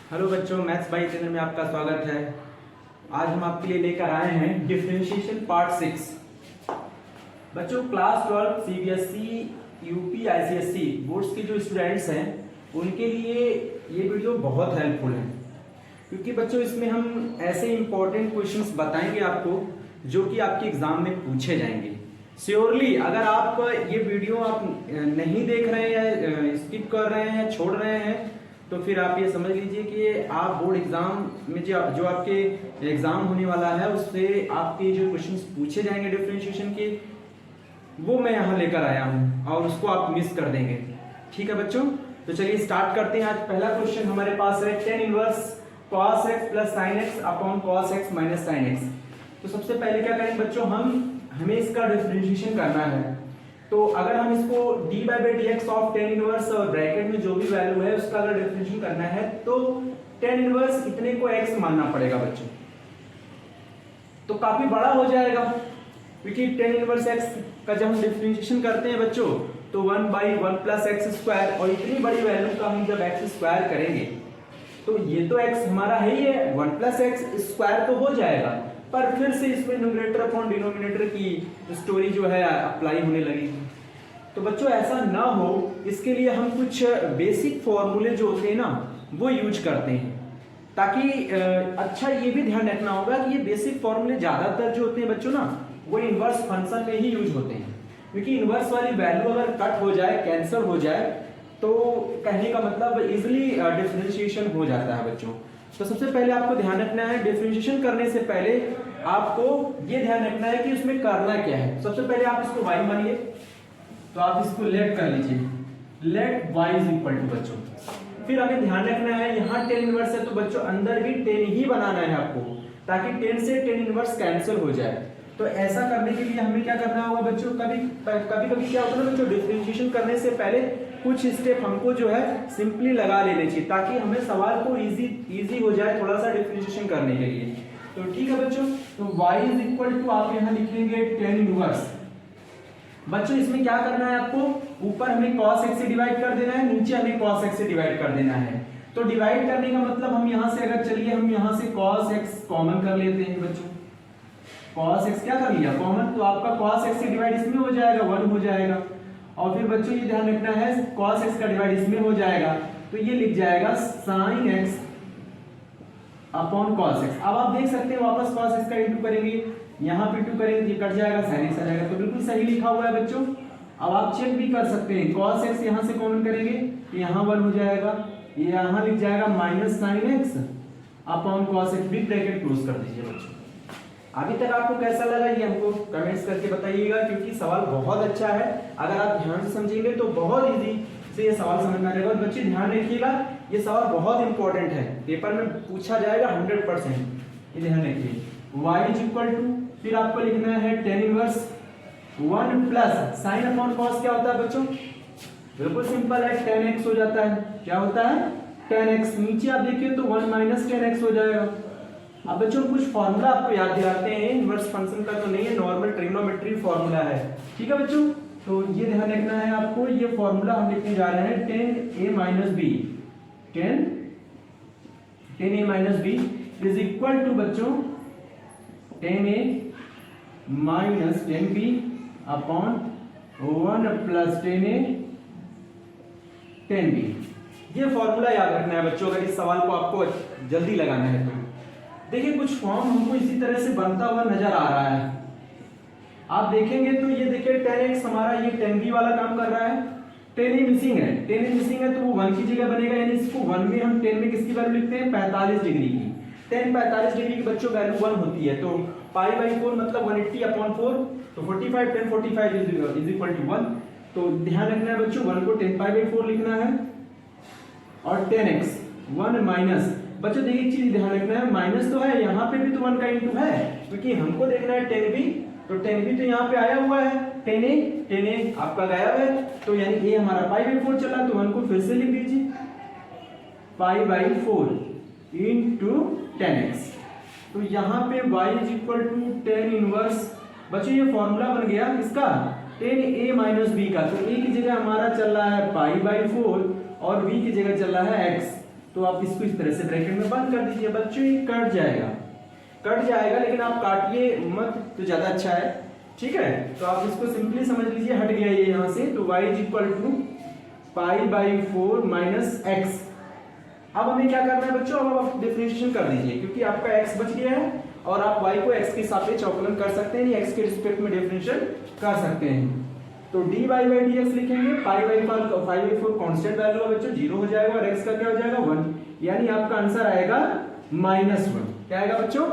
Hello बच्चों, maths by Jitendra में आपका स्वागत है। आज हम आपके लिए लेकर आए हैं डिफरेंशिएशन पार्ट 6। बच्चों, class 12 CBSE, UP, ICSE boards के जो स्टूडेंट्स हैं उनके लिए ये वीडियो बहुत हेल्पफुल है, क्योंकि बच्चों इसमें हम ऐसे इंपॉर्टेंट क्वेश्चंस बताएंगे आपको जो कि आपके एग्जाम में पूछे जाएंगे। श्योरली अगर आप ये वीडियो आप नहीं देख रहे हैं, स्किप कर रहे हैं, छोड़ रहे हैं, तो फिर आप ये समझ लीजिए कि आप बोर्ड एग्जाम में जो आपके एग्जाम होने वाला है उससे आपके जो क्वेश्चंस पूछे जाएंगे डिफरेंशिएशन के, वो मैं यहाँ लेकर आया हूँ और उसको आप मिस कर देंगे। ठीक है बच्चों, तो चलिए स्टार्ट करते हैं। आज पहला क्वेश्चन हमारे पास है tan inverse cos x plus sin x upon cos x minus sin x। तो सबसे पहले क्या करेंगे बच्चों, हमें इसका डिफरेंशिएशन करना है। तो अगर हम इसको dy by dx of tan inverse और ब्रैकेट में जो भी वैल्यू है उसका अगर डिफरेंशिएशन करना है तो tan इनवर्स इतने को x मानना पड़ेगा बच्चों। तो काफी बड़ा हो जाएगा, क्योंकि tan इनवर्स x का जब हम डिफरेंशिएशन करते हैं बच्चों तो 1 बाई 1 प्लस एक्स स्क्वायर, और इतनी बड़ी वैल्यू का हम जब x स्क्वायर करेंगे तो ये तो x हमारा है ही है, 1 प्लस एक्स स्क्वायर तो हो जाएगा, पर फिर से इसमें न्यूमरेटर अपॉन डिनोमिनेटर की स्टोरी जो है अप्लाई होने लगेगी। तो बच्चों ऐसा ना हो, इसके लिए हम कुछ बेसिक फॉर्मूले जो होते हैं ना वो यूज करते हैं, ताकि अच्छा ये भी ध्यान रखना होगा कि ये बेसिक फॉर्मूले ज्यादातर जो होते हैं बच्चों ना वो इनवर्स फंक्शन में ही यूज होते हैं, क्योंकि इनवर्स वाली वैल्यू अगर कट हो जाए, कैंसिल हो जाए, तो कहने का मतलब इजिली डिफरेंशिएशन हो जाता है बच्चों। तो सबसे पहले आपको ध्यान रखना है, डिफरेंशिएशन करने से पहले आपको ये ध्यान रखना है कि उसमें करना क्या है। सबसे पहले आप इसको y मानिए, तो आप इसको लेट कर लीजिए, let y is equal to बच्चों। फिर हमें ध्यान रखना है यहाँ tan इनवर्स है तो बच्चों अंदर भी tan ही बनाना है आपको, ताकि tan से tan इनवर्स कैंसिल हो जाए। तो ऐसा करने के लिए हमें क्या करना होगा बच्चों, कभी क्या होता है ना बच्चों, डिफरेंशिएशन करने से पहले कुछ स्टेप हमको जो है सिंपली लगा लेने चाहिए, ताकि हमें सवाल को इजी हो जाए थोड़ा सा डिफरेंशिएशन करने के लिए। तो ठीक है बच्चों, तो y इज इक्वल टू आप यहाँ लिखेंगे tan इनवर्स। बच्चों इसमें क्या करना है आपको, ऊपर हमें cos x से डिवाइड कर देना है, नीचे हमें cos x से डिवाइड कर देना है। तो डिवाइड करने का मतलब हम यहाँ से अगर चलिए हम यहाँ से cos x कॉमन कर लेते हैं बच्चों। cos x क्या कर लिया कॉमन, तो आपका cos x से डिवाइड इसमें हो जाएगा, 1 हो जाएगा। और फिर बच्चों ये ध्यान रखना है cos x का डिवाइड इसमें हो जाएगा, तो ये लिख जाएगा sin x upon cos x। अब आप देख सकते हैं वापस cos x का इंटू करेंगे, यहाँ पे 2 करेंगे, ये कट जाएगा, sin x आ जाएगा। तो बिल्कुल सही लिखा हुआ है बच्चों। अब आप चेक भी कर सकते हैं, cos x यहाँ से कॉमन करेंगे, यहाँ 1 हो जाएगा, ये यहाँ लिख जाएगा minus sin x upon cos x, big bracket close कर दीजिए बच्चों। अभी तक आपको कैसा लगा ये हमको कमेंट्स करके बताइएगा, क्योंकि सवाल बहुत अच्छा है। अगर आप ध्यान से समझेंगे तो बहुत इजी से ये सवाल समझ में आ जाएगा। और बच्चे ध्यान रखिएगा, ये सवाल बहुत इंपॉर्टेंट है, पेपर में पूछा जाएगा 100%। ये ध्यान रखिए, y इज इक्वल टू, फिर आपको लिखना है tan inverse 1 plus sin upon cos क्या होता है बच्चों, बिल्कुल सिंपल है, tan x हो जाता है। क्या होता है, tan x। नीचे आप देखिए तो 1 माइनस tan x हो जाएगा। अब बच्चों कुछ फॉर्मूला आपको याद दिलाते हैं, इनवर्स फंक्शन का तो नहीं है, नॉर्मल ट्रिग्नोमेट्री फॉर्मूला है। ठीक है बच्चों, तो ये ध्यान रखना है आपको, ये फॉर्मूला हम लिखने जा रहे हैं tan a minus b, tan a minus b is equal to बच्चों tan a minus tan b upon 1 plus tan a tan b। ये फॉर्मूला याद रखना है बच्चों, अगर इस सवाल को आपको जल्दी लगाना है तो। देखिए कुछ फॉर्म हमको इसी तरह से बनता हुआ नजर आ रहा है, आप देखेंगे तो ये देखिए tan x हमारा ये tan b वाला काम कर रहा है, tan a मिसिंग है, tan a मिसिंग है तो वो 1 की जगह बनेगा, यानी इसको 1 में हम tan में किसकी वैल्यू लिखते हैं, 45 डिग्री की। tan 45 डिग्री की बच्चों वैल्यू 1 होती है, तो पाई बाई 4 मतलब 180 अपॉन 4, तो 45 tan 45 इज इक्वल टू 1। तो ध्यान रखना है बच्चों, 1 को 10 पाई बाई 4 लिखना है, और tan x 1 माइनस, बच्चों देखिए एक चीज ध्यान रखना है, माइनस तो है, यहाँ पे भी तो 1 का इंटू है, क्योंकि हमको देखना है tan b, तो tan b तो यहाँ पे आया हुआ है, tan a आपका गायब है, तो यानी a हमारा पाई बाई 4 चला, तो 1 को फिर से लिख दीजिए pi by 4 into tan x। तो यहाँ पे y is equal to tan inverse, बच्चों ये फॉर्मूला बन गया इसका tan a माइनस b का। तो a की जगह हमारा चल रहा है पाई बाई 4 और b की जगह चल रहा है x, तो आप इसको इस तरह से ब्रैकेट में बंद कर दीजिए। बच्चों ये कट जाएगा लेकिन आप काटिए मत तो ज्यादा अच्छा है, ठीक है। तो आप इसको सिंपली समझ लीजिए, हट गया ये यहाँ से, तो y equal to π/4 minus x. अब हमें क्या करना है बच्चों, अब आप डिफरेंशिएशन कर दीजिए, क्योंकि आपका x बच गया है और आप y को x के सापेक्ष अवकलन कर सकते हैं, x के रिस्पेक्ट में डिफरेंशिएट कर सकते हैं। तो dy/dx लिखेंगे, π/4 कांस्टेंट वैल्यू है बच्चों, 0 हो जाएगा और x का क्या हो जाएगा 1, यानी आपका आंसर आएगा -1। क्या आएगा बच्चों,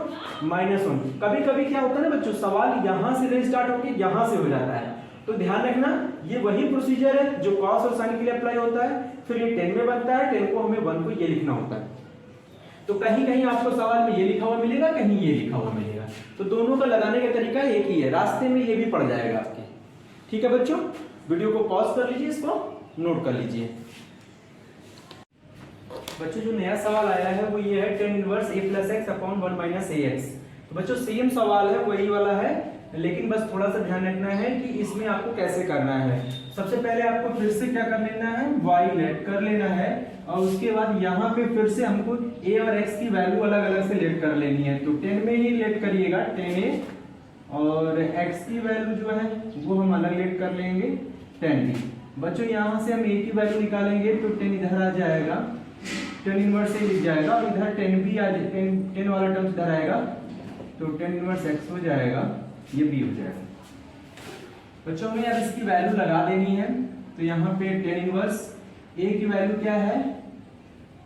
-1। कभी कभी क्या होता है ना बच्चों, सवाल यहां से स्टार्ट होकर यहां से हो जाता है, तो ध्यान रखना ये वही प्रोसीजर है जो cos और sin के लिए अप्लाई होता है। फिर ये 10 में बनता है, 10 को हमें 1 को ये लिखना होता है। तो कहीं कहीं आपको सवाल में ये लिखा हुआ मिलेगा, कहीं ये लिखा हुआ मिलेगा, तो दोनों का लगाने का तरीका एक ही है, रास्ते में ये भी पड़ जाएगा आपके। ठीक है बच्चों, वीडियो को पॉज कर लीजिए, इसको नोट कर लीजिए। बच्चों जो नया सवाल आया है वो ये है tan inverse a + x upon 1 - ax। तो बच्चों सेम सवाल है, वही वाला है, लेकिन बस थोड़ा सा ध्यान रखना है कि इसमें आपको कैसे करना है। सबसे पहले आपको फिर से क्या कर लेना है, y लेट कर लेना है, और उसके बाद यहाँ पे फिर से हमको a और x की वैल्यू अलग अलग से लेट कर लेनी है। तो 10 में ही लेट करिएगा 10a, और x की वैल्यू जो है वो हम अलग लेट कर लेंगे 10b। बच्चों यहाँ से हम a की वैल्यू निकालेंगे तो 10 इधर आ जाएगा, tan इनवर्स a लिख जाएगा, और इधर 10b आ जाए, 10 वाला टर्म इधर आएगा, तो tan इनवर्स x हो जाएगा, ये b हो जाएगा। बच्चों में अब इसकी वैल्यू लगा देनी है, तो यहाँ पे tan इनवर्स a की वैल्यू क्या है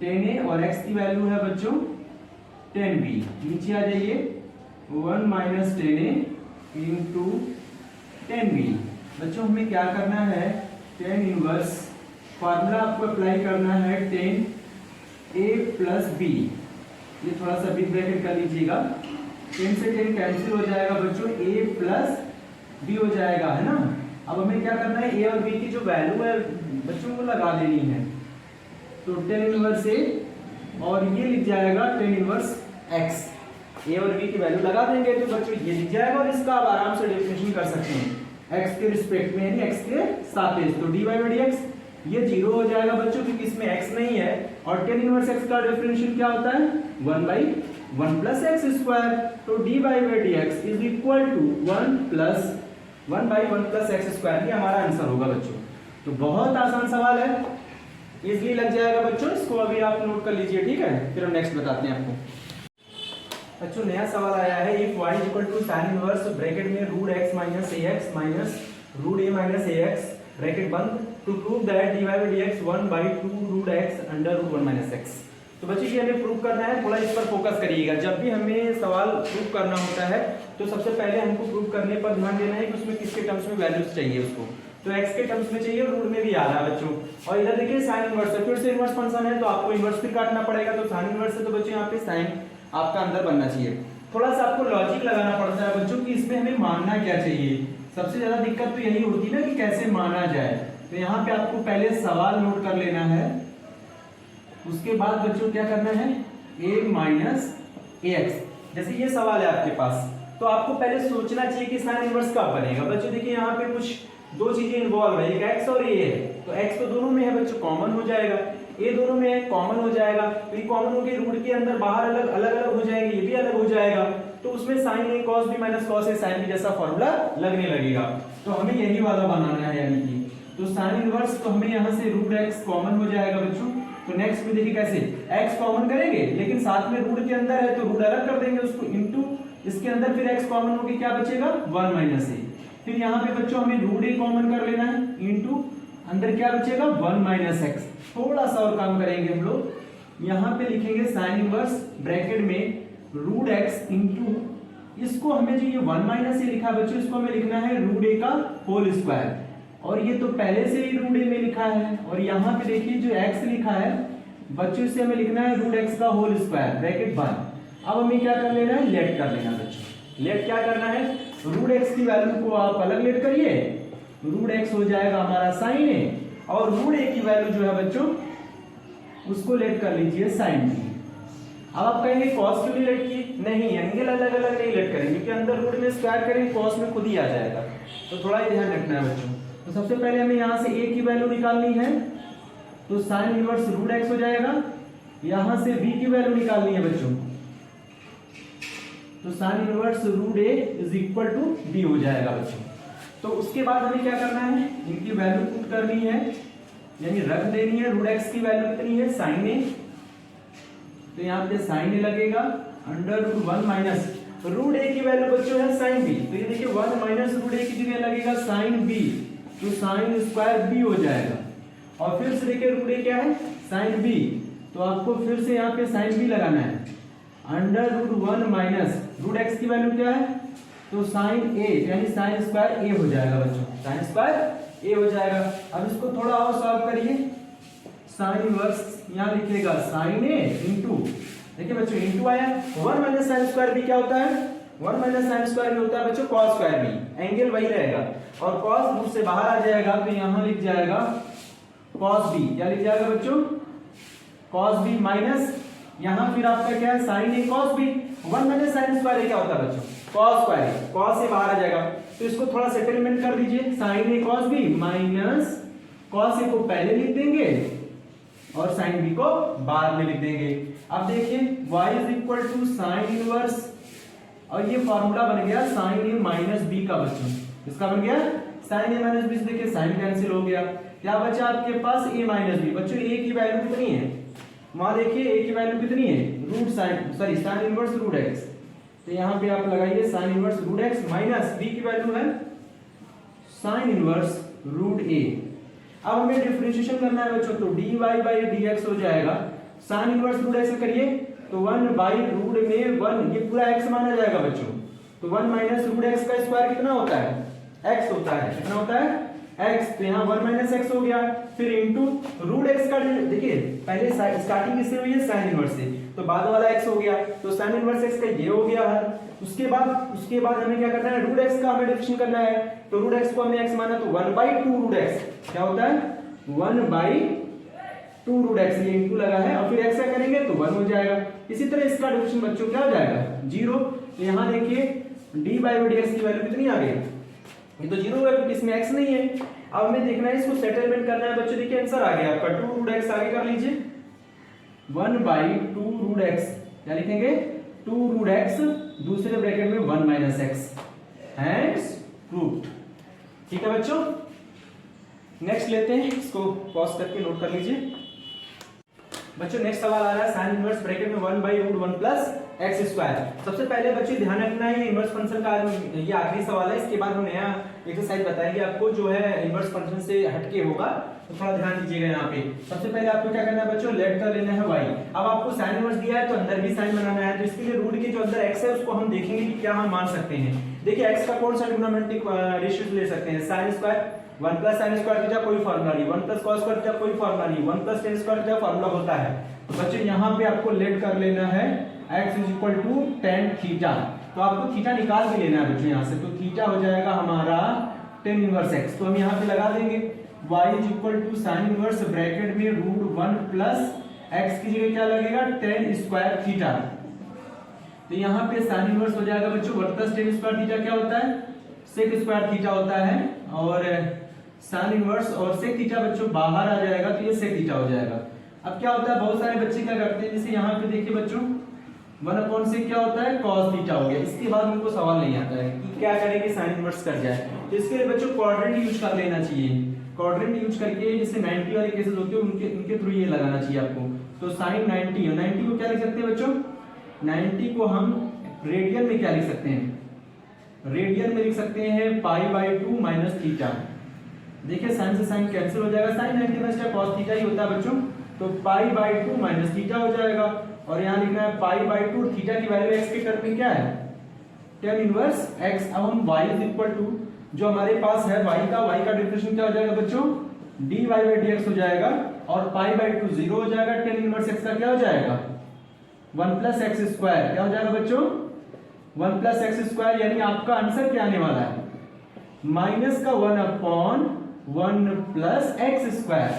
10a, और x की वैल्यू है बच्चों 10b। नीचे आ जाइए, 1 - 10a इंटू 10b। बच्चों हमें क्या करना है, tan इनवर्स फार्मूला आपको अप्लाई करना है 10a + b। ये थोड़ा सा बिग ब्रैकेट कर लीजिएगा, 10 से 10 कैंसिल हो जाएगा बच्चों, a + b हो जाएगा, है ना। अब हमें क्या करना है, a और b की जो वैल्यू है बच्चों को लगा देनी है, तो tan इनवर्स a, और ये लिख जाएगा tan इनवर्स x। a और b की वैल्यू लगा देंगे तो बच्चों ये लिख जाएगा, और इसका आप आराम से डिफरेंशिएशन कर सकते हैं x के रिस्पेक्ट में, यानी x के सापेक्ष। तो dy/dx ये 0 हो जाएगा बच्चों, क्योंकि इसमें x नहीं है, और tan इनवर्स x का डिफरेंशिएशन क्या होता है 1/1 + x²। तो dy/dx is equal to 1/1 + x²। ये हमारा आंसर होगा बच्चों। तो बहुत आसान सवाल है, इजीली लग जाएगा बच्चों, इसको अभी आप नोट कर लीजिए, ठीक है। फिर हम नेक्स्ट बताते हैं आपको। बच्चों नया सवाल आया है, if y = sin inverse bracket में √x - ax minus √a - ax bracket बंद, to prove that dy/dx 1/2 √x under √1 - x। तो बच्चों ये हमें प्रूव करना है, थोड़ा इस पर फोकस करिएगा। जब भी हमें सवाल प्रूव करना होता है तो सबसे पहले हमको प्रूव करने पर ध्यान देना है कि उसमें किसके टर्म्स में वैल्यूज चाहिए उसको। तो x के टर्म्स में चाहिए, रूट में भी आ रहा है बच्चों। और इधर देखिए साइन इनवर्स है, फिर से इनवर्स फंक्शन है, तो आपको इनवर्स फिर काटना पड़ेगा। तो साइन इनवर्स है तो बच्चों यहाँ पे साइन आपका अंदर बनना चाहिए। थोड़ा सा आपको लॉजिक लगाना पड़ता है बच्चों कि इसमें हमें मानना क्या चाहिए। सबसे ज्यादा दिक्कत तो यही होती है ना कि कैसे माना जाए। तो यहाँ पे आपको पहले सवाल नोट कर लेना है, उसके बाद बच्चों क्या करना है, a - ax। जैसे ये सवाल है आपके पास, तो आपको पहले सोचना चाहिए कि साइन इनवर्स कब बनेगा। बच्चों देखिए यहाँ पे कुछ दो चीजें इन्वॉल्व है, एक x और a है। तो x तो दोनों में है बच्चों, कॉमन हो जाएगा, a दोनों में है, कॉमन हो जाएगा। तो ये कॉमन होकर रूट के अंदर बाहर अलग अलग हो जाएंगे, ये भी अलग हो जाएगा। तो उसमें sine a cos b - cos a sin b जैसा फॉर्मूला लगने लगेगा। तो हमें यही वाला बनाना है, यानी कि तो साइन इनवर्स तो हमें यहाँ से √x कॉमन हो जाएगा बच्चों। तो नेक्स्ट में देखिए कैसे x कॉमन करेंगे, लेकिन साथ में रूट के अंदर है तो रूट अलग कर देंगे उसको, इंटू इसके अंदर फिर x कॉमन होके क्या बचेगा 1 - a। फिर यहाँ पे बच्चों हमें √a कॉमन कर लेना है, इंटू अंदर क्या बचेगा 1 - x। थोड़ा सा और काम करेंगे हम लोग, यहाँ पे लिखेंगे साइन इनवर्स ब्रैकेट में √x इंटू इसको हमें जो ये 1 - a लिखा बच्चों, इसको हमें लिखना है √a का होल स्क्वायर। और ये तो पहले से ही √a में लिखा है, और यहाँ पे देखिए जो x लिखा है बच्चों, इसे हमें लिखना है √x का होल स्क्वायर ब्रैकेट बंद। अब हमें क्या कर लेना है, लेट कर लेना बच्चों। लेट क्या करना है, √x की वैल्यू को आप अलग लेट करिए, √x हो जाएगा हमारा साइन a, और √a की वैल्यू जो है बच्चों उसको लेट कर लीजिए साइन b। अब आप कहेंगे कॉस क्यों नहीं लेट की, नहीं एंगल अलग अलग नहीं लेट करेंगे, क्योंकि अंदर रूट में स्क्वायर करेंगे कॉस में खुद ही आ जाएगा। तो थोड़ा ही ध्यान रखना है बच्चों। तो सबसे पहले हमें यहाँ से a की वैल्यू निकालनी है, तो साइन इनवर्स √x हो जाएगा यहां से v की वैल्यू निकालनी है बच्चों, तो sine inverse root a is equal to b हो जाएगा बच्चों। तो उसके बाद हमें क्या करना है, इनकी वैल्यू पुट करनी है, यानी रख देनी है। रूट एक्स की वैल्यू कितनी है, साइन ए, तो यहाँ पे साइन ए लगेगा, अंडर रूट 1 माइनस रूट ए की वैल्यू बच्चों है साइन बी, तो ये देखिए 1 माइनस रूट ए की जगह लगेगा साइन बी, तो साइन स्क्वायर बी हो जाएगा। और फिर से देखिए रूट ए क्या है, साइन बी, तो आपको फिर से यहाँ पे साइन बी लगाना है, under root 1 minus root x की वैल्यू क्या है, तो साइन ए, यानी साइन स्क्वायर ए हो जाएगा बच्चों, साइन स्क्वायर ए हो जाएगा। अब इसको थोड़ा और सॉल्व करिए, साइन इनवर्स यहाँ लिखिएगा साइन ए इंटू, देखिए बच्चों इंटू आया, 1 माइनस साइन स्क्वायर बी क्या होता है, 1 माइनस साइन स्क्वायर बी होता है बच्चों कॉस स्क्वायर बी, एंगल वही रहेगा, और कॉस रूट से बाहर आ जाएगा, तो यहाँ लिख जाएगा कॉस बी, क्या लिख जाएगा बच्चों, कॉस बी माइनस, यहाँ फिर आपका क्या है sine a cos b, 1 minus sine square a क्या होता है बच्चों, कॉस स्क्वायर, कॉस से बाहर आ जाएगा, तो इसको थोड़ा सेटलमेंट कर दीजिए, sign a cos B minus cos A को पहले लिख देंगे और साइन बी को बाद में लिख देंगे। अब देखिए y is equal to sine inverse, और ये फॉर्मूला बन गया साइन ए माइनस बी का बच्चों, इसका बन गया साइन ए माइनस बी, देखिए साइन कैंसिल हो गया, क्या बचा आपके पास a माइनस बी। बच्चों a की वैल्यू कितनी है, वहां देखिए a की वैल्यू कितनी है, root sine sorry sine inverse root x, तो यहाँ पे आप लगाइए sine inverse root x minus b की वैल्यू है साइन इनवर्स रूट a। अब हमें डिफरेंशिएशन करना है बच्चों, तो dy बाई dx हो जाएगा, साइन इनवर्स रूट x करिए तो 1 बाई रूट में 1, ये पूरा x माना जाएगा बच्चों, तो 1 माइनस रूट x का स्क्वायर कितना होता है, x होता है, कितना होता है x, तो यहाँ 1 माइनस x हो गया, फिर इनटू रूट x का, देखिए पहले स्टार्टिंग किससे हुई है, साइन इनवर्स से, तो बाद वाला x हो गया, तो साइन इनवर्स x का ये हो गया है। उसके बाद हमें क्या करना है, रूट x का हमें डिफरेंशिएशन करना है, तो रूट x को हमने x माना, तो 1/2 रूट x क्या होता है, 1/2 रूट x, ये इनटू लगा है, और फिर x का करेंगे तो 1 हो जाएगा। इसी तरह इसका डिफरेंशिएशन बच्चों क्या हो जाएगा, 0, तो यहाँ देखिए dy बाई dx की वैल्यू कितनी आ गई, ये तो 0 है क्योंकि इसमें x नहीं है। अब हमें देखना है, इसको सेटलमेंट करना है बच्चों, देखिए आंसर आ गया आपका 2 रूट x, आगे कर लीजिए 1/2 रूट x, क्या लिखेंगे 2 रूट x, दूसरे ब्रैकेट में 1 माइनस x, हैंड्स प्रूव्ड। ठीक है बच्चों, नेक्स्ट लेते हैं, इसको पॉज करके नोट कर लीजिए। बच्चों नेक्स्ट सवाल आ रहा है साइन इनवर्स ब्रैकेट में 1/√1 प्लस एक्स स्क्वायर। सबसे पहले बच्चों ध्यान रखना है, ये इनवर्स फंक्शन का ये आखिरी सवाल है, इसके बाद हम नया एक्सरसाइज बताएंगे आपको जो है इनवर्स फंक्शन से हटके होगा, तो थोड़ा ध्यान दीजिएगा यहाँ पे। सबसे पहले आपको क्या करना है बच्चों, लेट कर लेना है y। अब आपको साइन इनवर्स दिया है तो अंदर भी साइन बनाना है, तो इसके लिए रूट के जो अंदर x है उसको हम देखेंगे कि क्या हम मान सकते हैं। देखिए x का कौन सा ट्रिग्नोमेट्रिक रेशियो ले सकते हैं, sine square 1 plus sine square theta कोई फार्मूला नहीं, 1 प्लस cos स्क्वायर थीटा कोई फार्मूला नहीं, 1 plus tan square theta formula होता है। तो बच्चों यहाँ पे आपको लेट कर लेना है x is equal to tan theta, तो आपको थीटा निकाल के लेना है बच्चों यहाँ से, तो थीटा हो जाएगा हमारा tan इनवर्स x, तो हम यहाँ पे लगा देंगे y is equal to sine inverse bracket में √1 प्लस x की जगह क्या लगेगा tan स्क्वायर थीटा, तो यहाँ पे साइन इनवर्स हो जाएगा बच्चों 1 प्लस tan स्क्वायर थीटा क्या होता है sec स्क्वायर थीटा होता है, और साइन इनवर्स और sec थीटा बच्चों बाहर आ जाएगा तो ये sec थीटा हो जाएगा। अब क्या होता है, बहुत सारे बच्चे क्या करते हैं, जैसे यहाँ पे देखिए बच्चों 1/sec क्या होता है cos थीटा हो गया, इसके बाद उनको सवाल नहीं आता है कि क्या करें कि साइन इनवर्स कर जाए, तो इसके लिए बच्चों क्वाड्रेंट यूज कर लेना चाहिए। क्वाड्रेंट यूज करके जैसे 90 वाले केसेस होते हैं उनके थ्रू ये लगाना चाहिए आपको, तो साइन 90 को क्या लिख सकते हैं बच्चों, 90 को हम रेडियन में क्या लिख सकते हैं, रेडियन में लिख सकते हैं π/2 माइनस थीटा। देखिए साइन से साइन कैंसिल हो जाएगा, साइन 90 में इसका cos थीटा ही होता है बच्चों, तो π/2 माइनस थीटा हो जाएगा, और यहाँ लिखना है π/2, थीटा की वैल्यू x के टर्म में क्या है tan इनवर्स x। अब हम y इज इक्वल टू जो हमारे पास है y का डिफरेंशिएशन क्या हो जाएगा बच्चों dy बाई dx हो जाएगा, और π/2 0 हो जाएगा, tan इनवर्स x का क्या हो जाएगा 1 प्लस एक्स स्क्वायर, क्या हो जाएगा बच्चों 1 प्लस एक्स स्क्वायर, यानी आपका आंसर क्या आने वाला है माइनस का 1/1 प्लस एक्स स्क्वायर,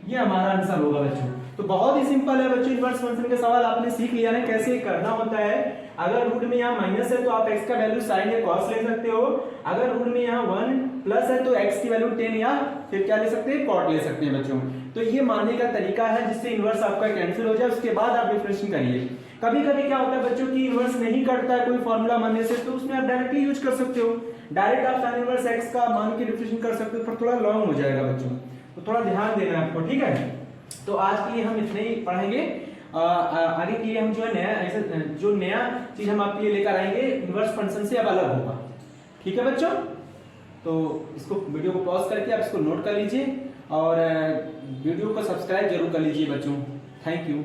ये हमारा आंसर होगा बच्चों। तो बहुत ही सिंपल है बच्चों, इनवर्स फंक्शन के सवाल आपने सीख लिया है कैसे करना होता है। अगर रूट में यहाँ माइनस है तो आप x का वैल्यू साइन या cos ले सकते हो, अगर रूट में यहाँ 1 प्लस है तो x की वैल्यू tan या फिर क्या ले सकते हैं cot ले सकते हैं बच्चों। तो ये मानने का तरीका है जिससे इनवर्स आपका कैंसिल हो जाए, उसके बाद आप डिफरेंशिएशन करिए। कभी कभी क्या होता है बच्चों की इनवर्स नहीं कटता है कोई फॉर्मूला मानने से, तो उसमें आप डायरेक्टली यूज कर सकते हो, डायरेक्ट आप tan इनवर्स x का मान के डिफरेंशिएशन कर सकते हो, पर थोड़ा लॉन्ग हो जाएगा बच्चों, तो थोड़ा ध्यान देना है आपको, ठीक है। तो आज के लिए हम इतने ही पढ़ेंगे, आगे के लिए हम जो है नया ऐसे जो नया चीज हम आपके लिए लेकर आएंगे इनवर्स फंक्शन से अब अलग होगा, ठीक है बच्चों। तो इसको वीडियो को पॉज करके आप इसको नोट कर लीजिए और वीडियो को सब्सक्राइब जरूर कर लीजिए बच्चों। Thank you.